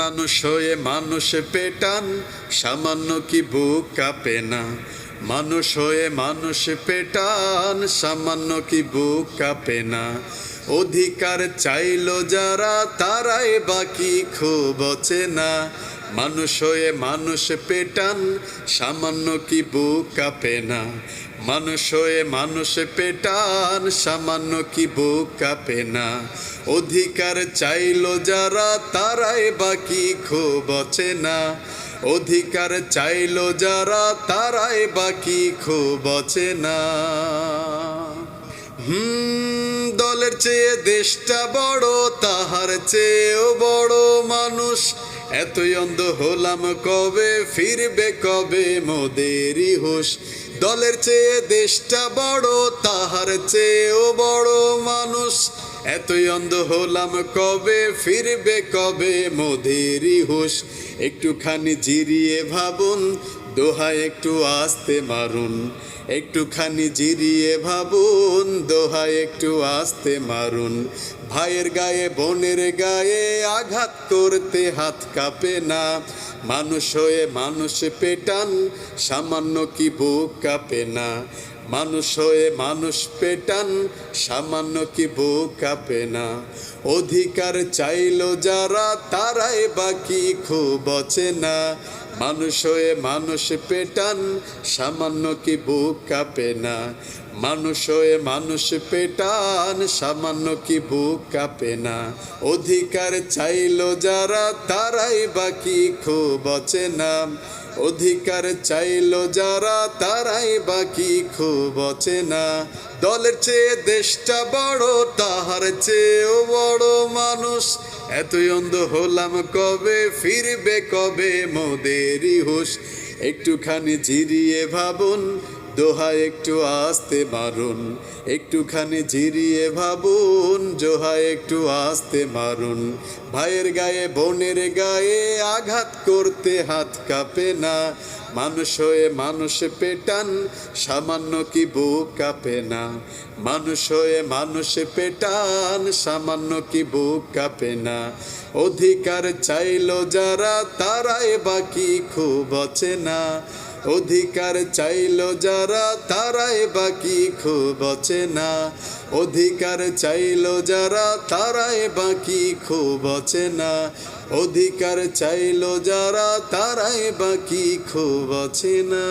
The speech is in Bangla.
মানুষ হয়ে মানুষ পেটান, সামান্য কি বুক কাঁপে না? মানুষ হয়ে মানুষ পেটান, সামান্য কি বুক কাঁপে না? অধিকার চাইলো যারা তারাই বাকি খুব অচেনা। মানুষ হয়ে মানুষ পেটান, সামান্য কি বুক কাঁপে না? মানুষ হয়ে মানুষ পেটান, সামান্য কি বুক কাঁপে না? অধিকার চাইলো যারা তারাই বাকি খুব অচেনা। অধিকার চাইলো যারা তারাই বাকি খুব অচেনা। দলের চেয়ে দেশটা বড়, তাহার চেয়েও বড় মানুষ। এতই অন্ধ হলাম কবে, ফিরবে কবে মোদেরই হুঁশ? দলের চেয়ে দেশটা বড়, তাহার চেয়েও বড় মানুষ। এতই অন্ধ হলাম কবে, ফিরবে কবে মোদেরই হুঁশ? একটুখানি জিরিয়ে ভাবুন, দোহায় একটু আস্তে মারুন। একটুখানি জিরিয়ে ভাবুন, দোহায় একটু আস্তে মারুন। ভাইয়ের গায়ে বোনের গায়ে আঘাত করতে হাত কাঁপে না? মানুষ হয়ে মানুষ পেটান, সামান্য কি বুক কাঁপে না? মানুষ হয়ে মানুষ পেটান, সামান্য কি বুক কাঁপে না? অধিকার চাইলো যারা তারাই বাকি খুব অচেনা। মানুষ হয়ে মানুষ পেটান, সামান্য কি বুক কাঁপে না? মানুষ হয়ে মানুষ পেটান, সামান্য কি বুক কাঁপে না? অধিকার চাইলো যারা তারাই বাকি খুব অচেনা। অধিকার চাইলো যারা তারাই বাকি খুব অচেনা। দলের চেয়ে দেশটা বড়, তাহার চেয়েও বড় মানুষ। এতই অন্ধ হলাম কবে, ফিরবে কবে মোদেরই হুঁশ? একটুখানি জিরিয়ে ভাবুন, দোহায় একটু আস্তে মারুন। একটুখানি জিরিয়ে ভাবুন, দোহায় একটু আস্তে মারুন। ভাইয়ের গায়ে বোনের গায়ে আঘাত করতে হাত কাঁপে না? মানুষ হয়ে মানুষ পেটান, সামান্য কি বুক কাঁপে না? মানুষ হয়ে মানুষ পেটান, সামান্য কি বুক কাঁপে না? অধিকার চাইলো যারা তারাই বাকি খুব অচেনা। অধিকার চাইলো যারা তারাই বাকি খুব অচেনা। অধিকার চাইলো যারা তারাই বাকি খুব অচেনা। অধিকার চাইলো যারা তারাই বাকি খুব অচেনা।